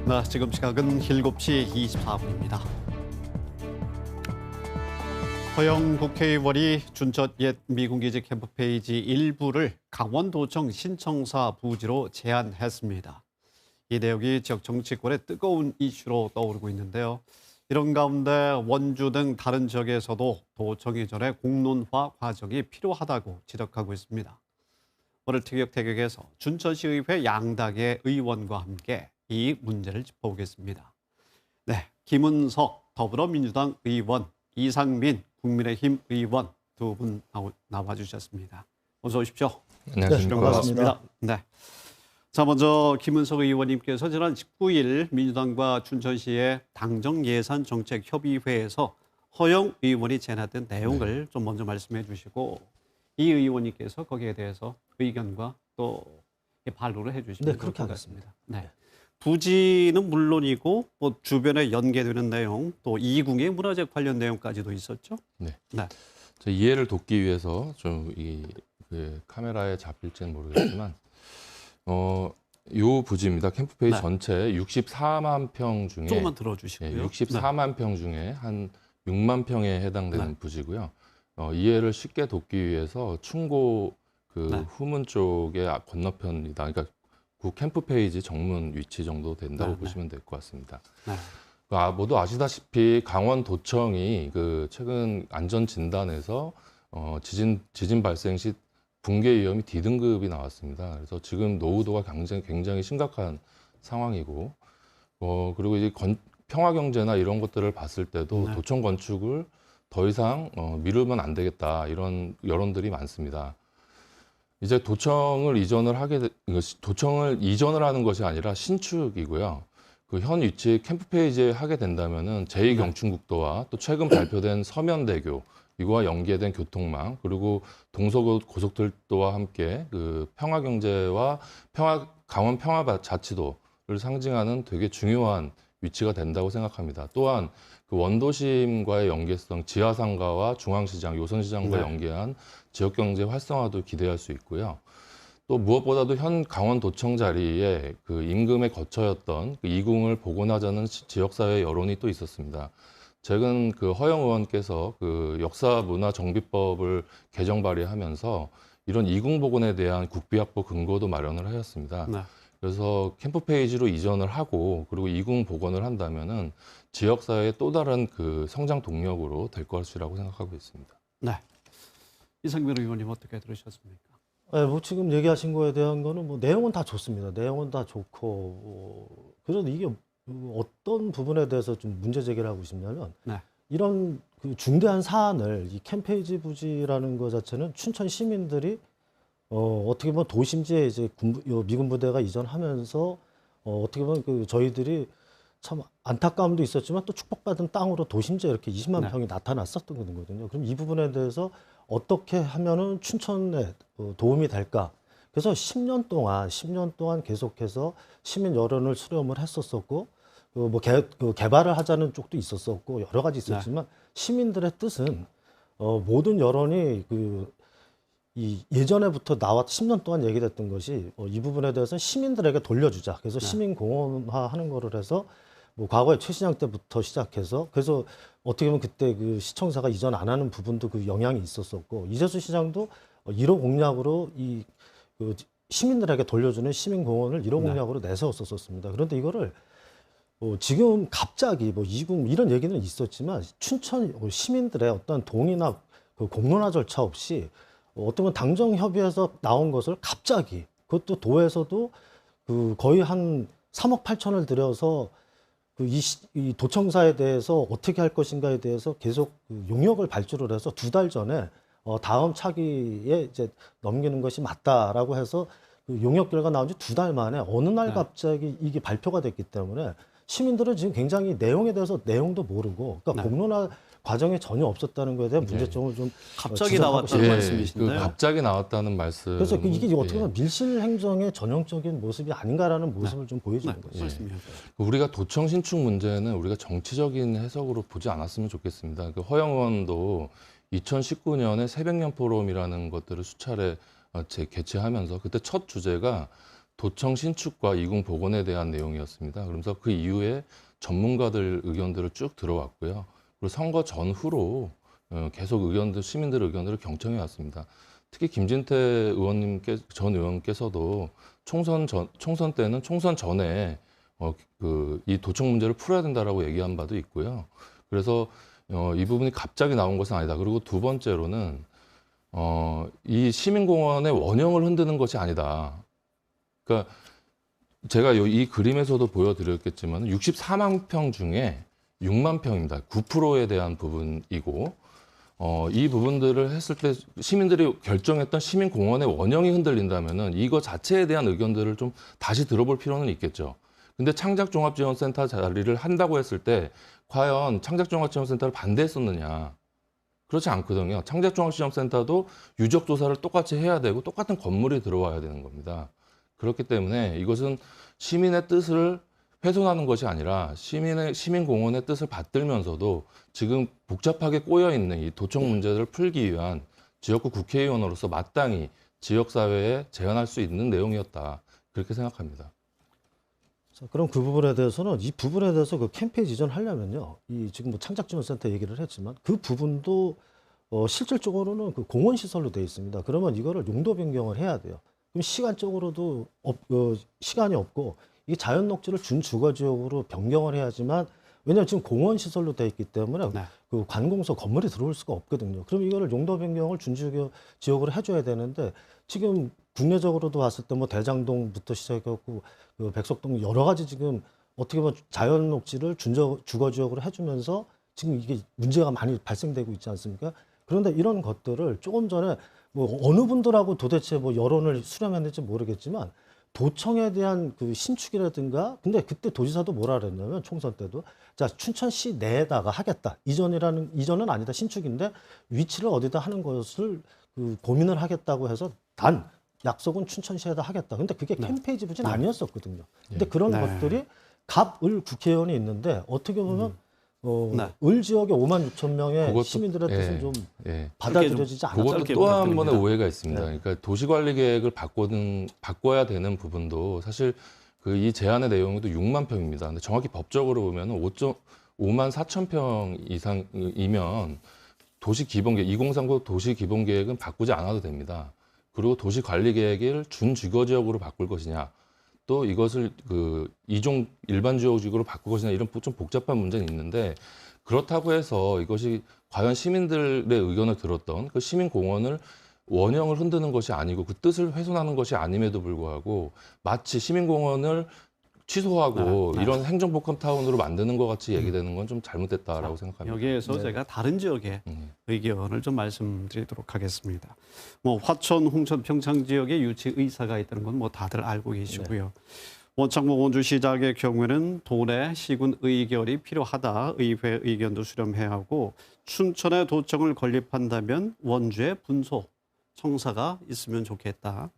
네, 지금 시각은 7시 24분입니다. 허영 국회의원이 준천 옛 미군기지 캠프페이지 일부를 강원도청 신청사 부지로 제안했습니다. 이 내용이 지역 정치권의 뜨거운 이슈로 떠오르고 있는데요. 이런 가운데 원주 등 다른 지역에서도 도청 이전의 공론화 과정이 필요하다고 지적하고 있습니다. 오늘 티격태격에서 준천시의회 양당의 의원과 함께 이 문제를 짚어보겠습니다. 네, 김은석 더불어민주당 의원, 이상민 국민의힘 의원 두 분 나와주셨습니다. 어서 오십시오. 안녕하십니까. 네, 반갑습니다. 네. 자, 먼저 김은석 의원님께서 지난 19일 민주당과 춘천시의 당정예산정책협의회에서 허영 의원이 제안했던 내용을 좀 먼저 말씀해 주시고 이 의원님께서 거기에 대해서 의견과 또 반론을 해 주시면 그렇게 좋을 것 하겠습니다. 같습니다. 네. 부지는 물론이고 뭐 주변에 연계되는 내용 또 이궁의 문화재 관련 내용까지도 있었죠. 네. 네. 저 이해를 돕기 위해서 좀 카메라에 잡힐지는 모르겠지만 요 부지입니다. 캠프페이지 네. 전체 64만 평 중에 조금만 들어주시고요. 64만 평 중에 한 6만 평에 해당되는 부지고요. 이해를 쉽게 돕기 위해서 충고 후문 쪽의 건너편이다. 그러니까 그 캠프페이지 정문 위치 정도 된다고 보시면 될 것 같습니다. 네. 모두 아시다시피 강원도청이 최근 안전 진단에서 지진 발생 시 붕괴 위험이 D등급이 나왔습니다. 그래서 지금 노후도가 굉장히 심각한 상황이고, 그리고 이제 평화 경제나 이런 것들을 봤을 때도 도청 건축을 더 이상 미루면 안 되겠다 이런 여론들이 많습니다. 이제 도청을 이전을 하는 것이 아니라 신축이고요. 그 현 위치 캠프페이지에 하게 된다면은 제2경춘국도와 또 최근 발표된 서면대교 이거와 연계된 교통망 그리고 동서고속철도와 함께 그 평화경제와 강원 평화자치도를 상징하는 되게 중요한 위치가 된다고 생각합니다. 또한 그 원도심과의 연계성, 지하상가와 중앙시장, 요선시장과 연계한 지역경제 활성화도 기대할 수 있고요. 또 무엇보다도 현 강원도청 자리에 그 임금의 거처였던 그 이궁을 복원하자는 지역사회 여론이 또 있었습니다. 최근 그 허영 의원께서 그 역사문화정비법을 개정 발의하면서 이런 이궁 복원에 대한 국비확보 근거도 마련을 하였습니다. 네. 그래서 캠프페이지로 이전을 하고 그리고 이궁 복원을 한다면은 지역사회의 또 다른 그 성장 동력으로 될 것이라고 생각하고 있습니다. 네. 이상민 의원님 어떻게 들으셨습니까? 네, 뭐 지금 얘기하신 거에 대한 거는 뭐 내용은 다 좋습니다. 내용은 다 좋고 그래도 이게 어떤 부분에 대해서 좀 문제 제기를 하고 싶냐면 이런 그 중대한 사안을 이 캠페이지 부지라는 것 자체는 춘천 시민들이 어떻게 보면 도심지에 이제 미군 부대가 이전하면서 어떻게 보면 그 저희들이 참 안타까움도 있었지만 또 축복받은 땅으로 도심지에 이렇게 20만 평이 나타났었던 거거든요. 그럼 이 부분에 대해서 어떻게 하면은 춘천에 도움이 될까? 그래서 10년 동안 계속해서 시민 여론을 수렴을 했었었고, 개발을 하자는 쪽도 있었었고, 여러 가지 있었지만 시민들의 뜻은 모든 여론이 예전에부터 10년 동안 얘기됐던 것이 이 부분에 대해서 시민들에게 돌려주자. 그래서 시민 공헌화하는 거를 해서 뭐 과거에 최신양 때부터 시작해서 그래서 어떻게 보면 그때 그 시청사가 이전 안 하는 부분도 그 영향이 있었었고 이재수 시장도 1호 공약으로 그 시민들에게 돌려주는 시민 공헌을 1호 공약으로 내세웠었습니다. 그런데 이거를 지금 갑자기 이궁 이런 얘기는 있었지만 춘천 시민들의 어떤 동의나 그 공론화 절차 없이 어떤 건 당정협의에서 나온 것을 갑자기 그것도 도에서도 그 거의 한 3억 8천을 들여서 이 도청사에 대해서 어떻게 할 것인가에 대해서 계속 용역을 발주를 해서 2달 전에 다음 차기에 이제 넘기는 것이 맞다라고 해서 그 용역 결과 나온 지 2달 만에 어느 날 갑자기 이게 발표가 됐기 때문에 시민들은 지금 굉장히 내용에 대해서 내용도 모르고 그러니까 공론화 과정에 전혀 없었다는 것에 대한 문제점을 좀 갑자기 나왔다는 말씀이신데요. 갑자기 나왔다는 말씀. 그래서 이게 어떻게 보면 밀실 행정의 전형적인 모습이 아닌가라는 모습을 좀 보여주는 거죠. 우리가 도청 신축 문제는 우리가 정치적인 해석으로 보지 않았으면 좋겠습니다. 그 허영 의원도 2019년에 새백년 포럼이라는 것들을 수차례 개최하면서 그때 첫 주제가 도청 신축과 이gung 복원에 대한 내용이었습니다. 그러면서 그 이후에 전문가들 의견들을 쭉 들어왔고요. 그리고 선거 전후로 계속 시민들의 의견들을 경청해 왔습니다. 특히 김진태 전 의원께서도 총선 때는 총선 전에 이 도청 문제를 풀어야 된다라고 얘기한 바도 있고요. 그래서 이 부분이 갑자기 나온 것은 아니다. 그리고 두 번째로는 이 시민공원의 원형을 흔드는 것이 아니다. 그러니까 제가 이 그림에서도 보여드렸겠지만 64만 평 중에 6만 평입니다. 9%에 대한 부분이고 이 부분들을 했을 때 시민들이 결정했던 시민공원의 원형이 흔들린다면은 이거 자체에 대한 의견들을 좀 다시 들어볼 필요는 있겠죠. 근데 창작종합지원센터 자리를 한다고 했을 때 과연 창작종합지원센터를 반대했었느냐? 그렇지 않거든요. 창작종합지원센터도 유적조사를 똑같이 해야 되고 똑같은 건물이 들어와야 되는 겁니다. 그렇기 때문에 이것은 시민의 뜻을 훼손하는 것이 아니라 시민공원의 뜻을 받들면서도 지금 복잡하게 꼬여있는 이 도청 문제를 풀기 위한 지역구 국회의원으로서 마땅히 지역사회에 제안할 수 있는 내용이었다. 그렇게 생각합니다. 자, 그럼 그 부분에 대해서는 이 부분에 대해서 그 캠페인 지원하려면요. 이 지금 뭐 창작지원센터 얘기를 했지만 그 부분도 실질적으로는 그 공원 시설로 되어 있습니다. 그러면 이거를 용도 변경을 해야 돼요. 그럼 시간적으로도 시간이 없고 이 자연 녹지를 준주거 지역으로 변경을 해야지만 왜냐하면 지금 공원 시설로 되어 있기 때문에 네. 그 관공서 건물이 들어올 수가 없거든요. 그럼 이거를 용도 변경을 준주거 지역으로 해줘야 되는데 지금 국내적으로도 봤을 때 뭐 대장동부터 시작해갖고 그 백석동 여러 가지 지금 어떻게 보면 자연 녹지를 주거 지역으로 해주면서 지금 이게 문제가 많이 발생되고 있지 않습니까? 그런데 이런 것들을 조금 전에 뭐 어느 분들하고 도대체 뭐 여론을 수렴했는지 모르겠지만 도청에 대한 그 신축이라든가 근데 그때 도지사도 뭐라 그랬냐면 총선 때도 자 춘천시 내에다가 하겠다 이전은 아니다 신축인데 위치를 어디다 하는 것을 그 고민을 하겠다고 해서 단 약속은 춘천시에다 하겠다 근데 그게 캠페인 지부진 아니었었거든요 근데 그런 네. 것들이 갑을 국회의원이 있는데 어떻게 보면 네. 을 지역에 5만 6천 명의 그것도- 시민들의 뜻은 예, 좀 예. 받아들여지지 않았다. 그것도 짧게 또 한 부탁드립니다. 번의 오해가 있습니다. 네. 그러니까 도시관리 계획을 바꿔야 되는 부분도 사실 그 이 제안의 내용도 6만 평입니다. 근데 정확히 법적으로 보면 5만 4천 평 이상이면 도시기본계획 2030 도시기본계획은 바꾸지 않아도 됩니다. 그리고 도시관리계획을 준주거지역으로 바꿀 것이냐, 또 이것을 그 이종 일반주거지역으로 바꿀 것이냐 이런 좀 복잡한 문제는 있는데 그렇다고 해서 이것이 과연 시민들의 의견을 들었던 그 시민공원을 원형을 흔드는 것이 아니고 그 뜻을 훼손하는 것이 아님에도 불구하고 마치 시민공원을 취소하고 네. 이런 행정복합타운으로 만드는 것 같이 얘기되는 건 좀 잘못됐다라고 생각합니다. 여기에서 네. 제가 다른 지역의 음. 의견을 좀 말씀드리도록 하겠습니다. 뭐 화천, 홍천, 평창 지역에 유치 의사가 있다는 건 뭐 다들 알고 계시고요. 원창모 원주시장의 경우에는 도내 시군 의결이 필요하다. 의회 의견도 수렴해야 하고 춘천에 도청을 건립한다면 원주에 분소, 청사가 있으면 좋겠다.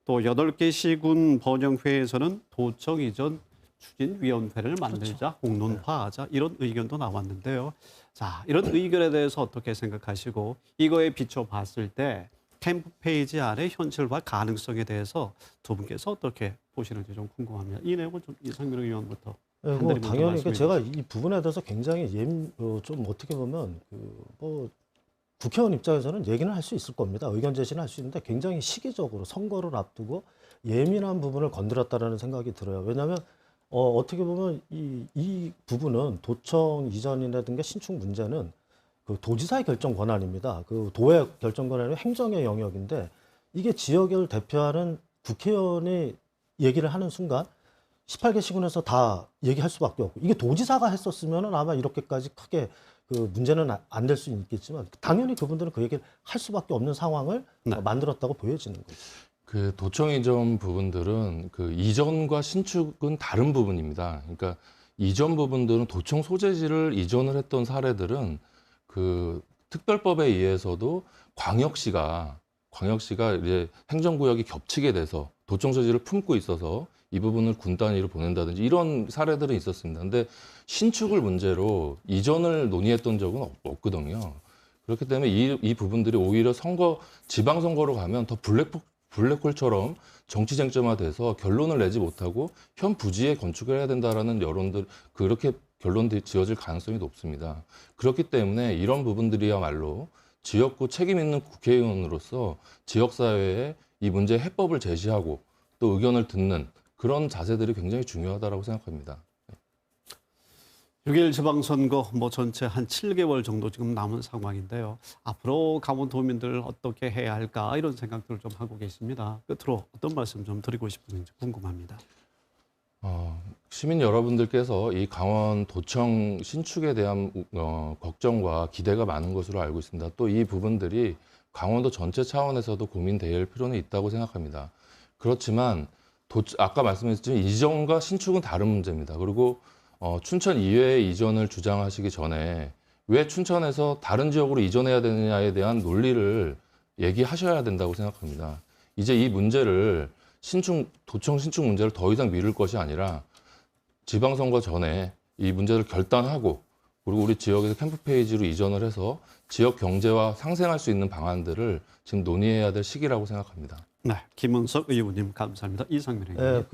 또 8개 시군 번영회에서는 도청 이전 추진위원회를 만들자, 공론화하자 이런 의견도 나왔는데요. 자, 이런 의견에 대해서 어떻게 생각하시고 이거에 비춰 봤을 때 캠프 페이지 안에 현실화 가능성에 대해서 두 분께서 어떻게 보시는지 좀 궁금합니다. 이 내용은 좀 이상민 의원부터. 네, 한 뭐 대리만 더 당연히 말씀해 제가 이 부분에 대해서 굉장히 좀 어떻게 보면 뭐 국회의원 입장에서는 얘기는 할 수 있을 겁니다. 의견 제시는 할 수 있는데 굉장히 시기적으로 선거를 앞두고 예민한 부분을 건드렸다라는 생각이 들어요. 왜냐하면 어떻게 보면 이 부분은 도청 이전이라든가 신축 문제는 그 도지사의 결정 권한입니다. 그 도의 결정 권한은 행정의 영역인데 이게 지역을 대표하는 국회의원이 얘기를 하는 순간 18개 시군에서 다 얘기할 수밖에 없고 이게 도지사가 했었으면 아마 이렇게까지 크게 그 문제는 안 될 수 있겠지만 당연히 그분들은 그 얘기를 할 수밖에 없는 상황을 만들었다고 보여지는 거죠. 그 도청 이전 부분들은 그 이전과 신축은 다른 부분입니다. 그러니까 이전 부분들은 도청 소재지를 이전을 했던 사례들은 그 특별법에 의해서도 광역시가 이제 행정구역이 겹치게 돼서 도청 소재지를 품고 있어서 이 부분을 군 단위로 보낸다든지 이런 사례들은 있었습니다. 근데 신축을 문제로 이전을 논의했던 적은 없거든요. 그렇기 때문에 이 부분들이 오히려 지방선거로 가면 더 블랙홀처럼 정치 쟁점화돼서 결론을 내지 못하고 현 부지에 건축을 해야 된다라는 여론들 그렇게 결론들이 지어질 가능성이 높습니다. 그렇기 때문에 이런 부분들이야말로 지역구 책임 있는 국회의원으로서 지역사회에 이 문제의 해법을 제시하고 또 의견을 듣는 그런 자세들이 굉장히 중요하다고 생각합니다. 6일 지방선거 전체 한 7개월 정도 지금 남은 상황인데요. 앞으로 강원도민들 어떻게 해야 할까 이런 생각들을 좀 하고 계십니다. 끝으로 어떤 말씀 좀 드리고 싶은지 궁금합니다. 시민 여러분들께서 이 강원도청 신축에 대한 걱정과 기대가 많은 것으로 알고 있습니다. 또 이 부분들이 강원도 전체 차원에서도 고민될 필요는 있다고 생각합니다. 그렇지만 아까 말씀드렸지만 이전과 신축은 다른 문제입니다. 그리고 춘천 이외의 이전을 주장하시기 전에 왜 춘천에서 다른 지역으로 이전해야 되느냐에 대한 논리를 얘기하셔야 된다고 생각합니다. 이제 이 문제를 도청 신축 문제를 더 이상 미룰 것이 아니라 지방선거 전에 이 문제를 결단하고 그리고 우리 지역에서 캠프페이지로 이전을 해서 지역 경제와 상생할 수 있는 방안들을 지금 논의해야 될 시기라고 생각합니다. 네, 김은석 의원님 감사합니다. 이상민 의원님.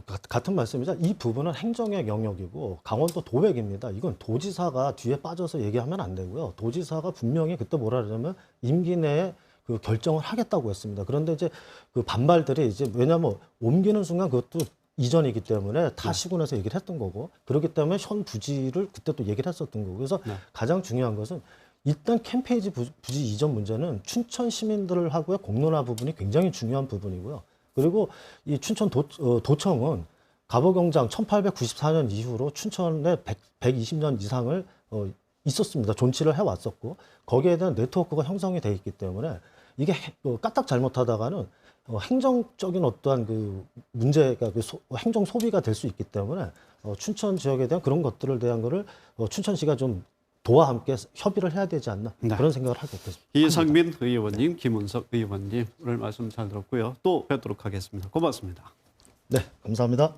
네, 같은 말씀이죠. 이 부분은 행정의 영역이고 강원도 도백입니다. 이건 도지사가 뒤에 빠져서 얘기하면 안 되고요. 도지사가 분명히 그때 뭐라 그러냐면 임기 내에 그 결정을 하겠다고 했습니다. 그런데 이제 그 반발들이 이제 왜냐하면 옮기는 순간 그것도 이전이기 때문에 타 시군에서 얘기를 했던 거고 그렇기 때문에 현 부지를 그때 또 얘기를 했었던 거고 그래서 가장 중요한 것은 일단 캠페이지 부지 이전 문제는 춘천 시민들을 하고의 공론화 부분이 굉장히 중요한 부분이고요. 그리고 이 춘천 도청은 갑오경장 1894년 이후로 춘천에 120년 이상을 있었습니다. 존치를 해왔었고 거기에 대한 네트워크가 형성이 돼 있기 때문에 이게 까딱 잘못하다가는 행정적인 어떠한 그 문제가 행정 소비가 될 수 있기 때문에 춘천 지역에 대한 그런 것들을 대한 거를 춘천시가 좀 도와 함께 협의를 해야 되지 않나 그런 생각을 하고 있습니다. 이상민 의원님, 김은석 의원님 오늘 말씀 잘 들었고요. 또 뵙도록 하겠습니다. 고맙습니다. 네, 감사합니다.